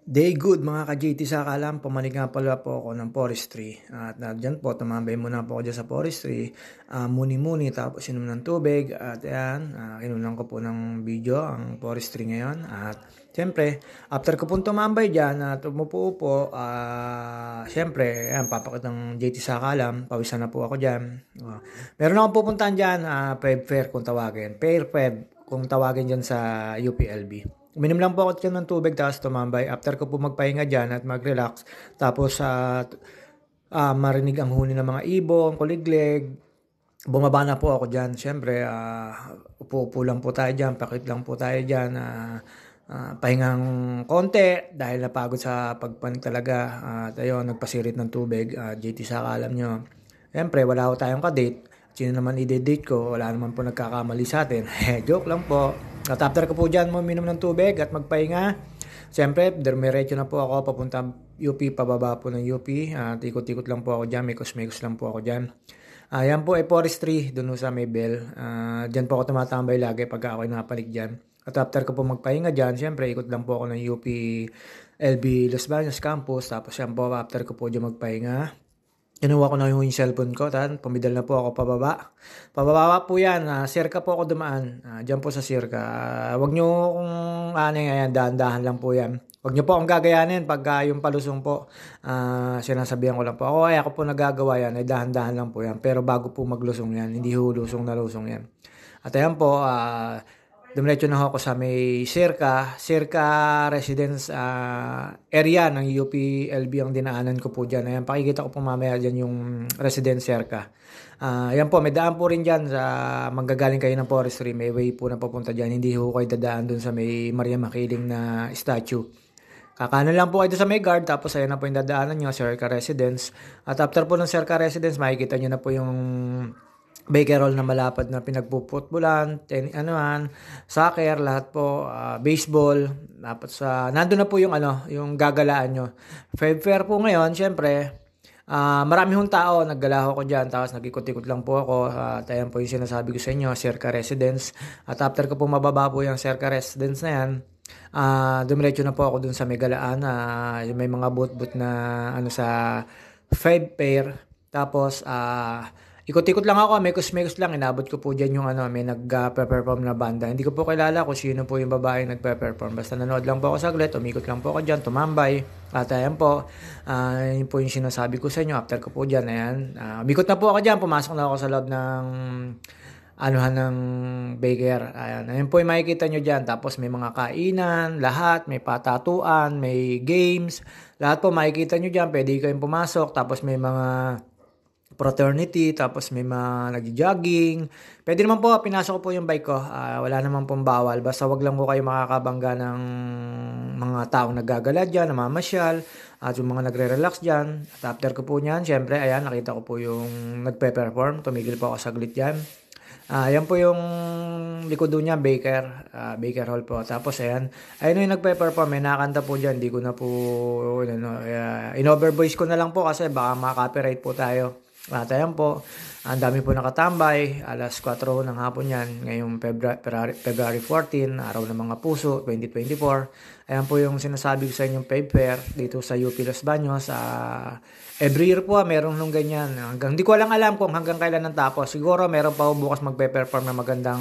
Day good mga ka-JT sa kalam, pumalig nga pala po ako ng forestry at dyan po, tumambay muna po ako dyan sa forestry, muni-muni tapos inom ng tubig at ayan, kinunan ko po ng video ang forestry ngayon at siyempre, after ko po tumambay dyan at umupo po, siyempre, ayan, papakit ng JT sa kalam, pawisan na po ako dyan. Meron akong pupuntahan dyan, Feb Fair kung tawagin, Feb kung tawagin dyan sa UPLB. Uminom lang po ako dyan ng tubig tapos tumambay. After ko po magpahinga dyan at mag-relax. Tapos marinig ang huni ng mga ibon, kuliglig. Bumaba na po ako dyan. Siyempre, upo-upo lang po tayo dyan. Pakit lang po tayo dyan. Pahingang konti dahil napagod sa pagpanik talaga. At ayun, nagpasirit ng tubig. JT Saka, alam nyo. Siyempre, wala ko tayong kadate. Sino naman i-date ko? Wala naman po nagkakamali sa atin. Joke lang po. At after ko po dyan, uminom ng tubig at magpahinga. Siyempre, dermiretso na po ako papunta UP, pababa po ng UP. At ikot-ikot lang po ako dyan, mikos-mikos lang po ako dyan. Yan po ay forestry, dun sa Maybell. Dyan po ako tumatambay lagi pag ako'y napalig dyan. At after ko po magpahinga dyan, siyempre, ikot lang po ako ng UP LB Los Baños Campus. Tapos yan po, after ko po dyan magpahinga, kinuha ko na yung cellphone ko, pumidal na po ako pababa. Pababa po yan, circa po ako dumaan. Diyan po sa circa. Wag nyo kung yan, dahan-dahan lang po yan. Wag nyo po akong gagayanin pagka yung palusong po. Sinasabihan ko lang po. Ako po nagagawa yan, ay dahan-dahan lang po yan. Pero bago po maglusong yan, hindi lusong na lusong yan. At ayan po, dumiretso na ako sa may circa residence area ng UPLB ang dinaanan ko po dyan. Ayan, pakikita ko po mamaya dyan yung residence circa. Ayan po, may daan po rin dyan sa manggagaling kayo ng forestry. May way po na papunta dyan. Hindi ho kayo dadaan dun sa may Maria Makiling na statue. Kakanan lang po kayo sa may guard, tapos ayan na po yung dadaanan nyo, circa residence. At after po ng circa residence, makikita nyo na po yung Bakerol na malapad na pinagpuputbulan, soccer, lahat po, baseball, tapos nandun na po yung yung gagalaan nyo. Feb Fair po ngayon, syempre, marami hong tao, naggalaho ko dyan, tapos nagikot-ikot lang po ako, at ayan po yung sinasabi ko sa inyo, Circa Residence. At after ko po mababa po yung Circa Residence na yan, dumiretso na po ako dun sa may galaan, may mga boot-boot na sa Feb Fair, tapos ikot-ikot lang ako, mekos-mekos lang, inabot ko po dyan yung may nag-perform na banda. Hindi ko po kilala kung sino po yung babae nag-perform. Basta nanood lang po ako saglit, umikot lang po ako dyan, tumambay. At ayan po, yun po yung sinasabi ko sa inyo. After ko po dyan, ayan. Umikot na po ako dyan, pumasok na ako sa loob ng ng baker. Ayan po yung makikita nyo dyan. Tapos may mga kainan, lahat, may patatuan, may games. Lahat po makikita nyo dyan, pwede kayong pumasok. Tapos may mga fraternity, tapos may mga nag-jogging. Pwede naman po, pinasok ko po yung bike ko. Wala naman pong bawal. Basta wag lang po kayo makakabangga ng mga taong naggagala dyan, namamasyal, at yung mga nagre-relax dyan. At after ko po niyan, syempre, ayan, nakita ko po yung nagpe-perform. Tumigil po ako saglit dyan. Ayan po yung likod doon niya, Baker Hall po. Tapos ayan yung nagpe-perform, may nakanta po dyan. Hindi ko na po, in-overvoice ko na lang po kasi baka maka-copyright po tayo. At ayan po, ang dami po nakatambay, alas 4 ng hapon yan, ngayong February 14, araw ng mga puso, 2024. Ayan po yung sinasabi ko sa inyong Feb Fair dito sa UP Los Baños. Every year po, meron nung ganyan. Hindi ko lang alam kung hanggang kailan ang tapos. Siguro meron pa po bukas magpe-perform na magandang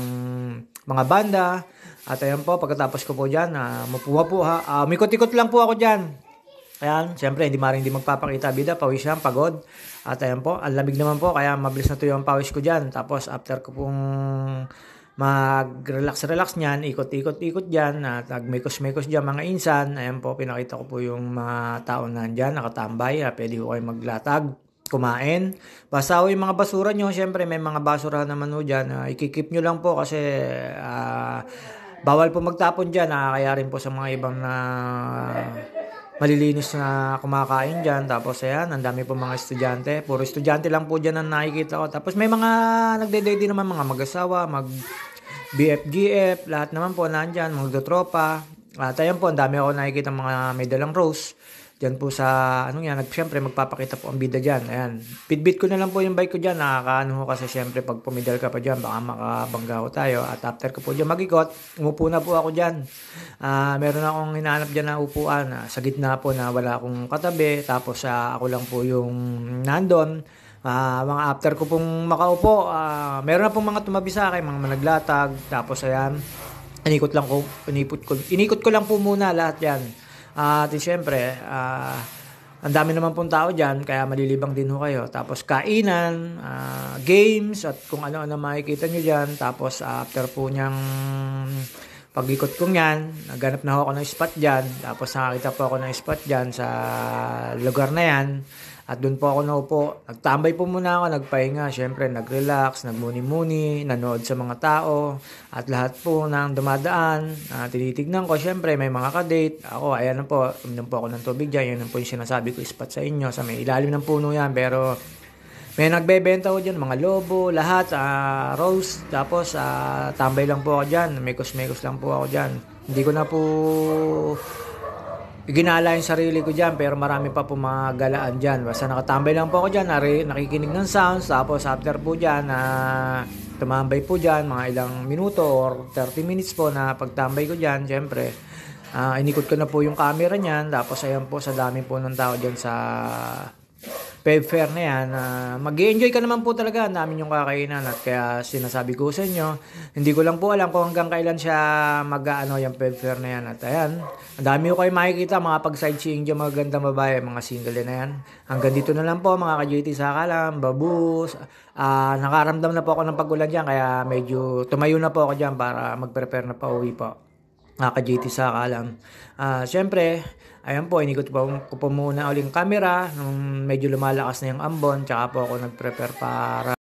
mga banda. At ayan po, pagkatapos ko po dyan, mapuha po mikot-ikot lang po ako dyan. Ayan, siyempre, hindi magpapakita bida, pawis yan, pagod. At ayan po, ang lamig naman po, kaya mabilis na tuyo ang pawis ko dyan. Tapos, after ko pong mag-relax niyan, ikot-ikot dyan, at nagmekos-mekos dyan mga insan. Ayan po, pinakita ko po yung mga tao na dyan, nakatambay. Pwede ko kayo maglatag, kumain. Basta yung mga basura nyo, siyempre, may mga basura naman ho dyan. Ikikip nyo lang po kasi bawal po magtapon dyan. Kaya rin po sa mga ibang malilinis na kumakain dyan. Tapos ayan, ang dami po mga estudyante. Puro estudyante lang po dyan ang nakikita ko. Tapos may mga nagde-date din naman, mga mag-asawa, mag-BFGF, lahat naman po nandyan, magdotropa. At ayan po, ang dami ako nakikita mga may dalang rose. Diyan po sa ano yan, siyempre magpapakita po ang bida diyan. Ayan. Bitbit ko na lang po yung bike ko diyan. Nakakaano ho kasi siyempre pag pumidal ka pa diyan, baka makabangga ho tayo. At after ko po diyan mag-ikot, umupo na po ako diyan. Meron akong hinahanap diyan na upuan sa gitna po na wala akong katabi. Tapos ako lang po yung nandon. Mga after ko pong makaupo, meron na pong mga tumabi sa akin, mga managlatag. Tapos ayan, inikot ko lang po muna lahat yan. At siyempre, ang dami naman pong tao dyan, kaya malilibang din ho kayo. Tapos kainan, games, at kung ano-ano makikita nyo dyan. Tapos after po niyang pag-ikot ko yan, naghanap na ako ng spot dyan. Tapos nakakita po ako ng spot dyan sa lugar na yan. At doon po ako naupo. Nagtambay po muna ako, nagpahinga. Siyempre, nag-relax, nagmuni-muni, nanood sa mga tao. At lahat po ng dumadaan, tinitignan ko. Siyempre, may mga kadate. Ako, ayan na po. Uminom po ako ng tubig dyan. Yan po yung sinasabi ko, spot sa inyo. Sa may ilalim ng puno yan. Pero may nagbebenta ko dyan, mga lobo, lahat, rose. Tapos, tambay lang po ako dyan. Mekos-mekos lang po ako dyan. Hindi ko na po ginala yung sarili ko dyan, pero marami pa po mga galaan dyan. Basta nakatambay lang po ako dyan, nakikinig ng sounds. Tapos after po dyan, tumambay po dyan, mga ilang minuto or 30 minutes po na pagtambay ko dyan. Siyempre, inikot ko na po yung camera niyan. Tapos ayan po, sa dami po ng tao dyan sa Peb Fair na yan. Mag-i-enjoy ka naman po talaga. Ang dami yung kakainan. At kaya sinasabi ko sa inyo, hindi ko lang po alam kung hanggang kailan siya yung Peb Fair na yan. At ayan, ang dami ko kayo makikita, mga pag-sightseeing dyan, mga gandang babae, mga single na yan. Hanggang dito na lang po, mga ka-JT Sakalam, babus. Nakaramdam na po ako ng pag-ulan dyan, kaya medyo tumayo na po ako dyan para mag-prepare na pa uwi po. Mga ka-JT Sakalam. Siyempre, ayan po, inikot ko po muna uling camera nung medyo lumalakas na yung ambon. Tsaka po ako nag-prepare para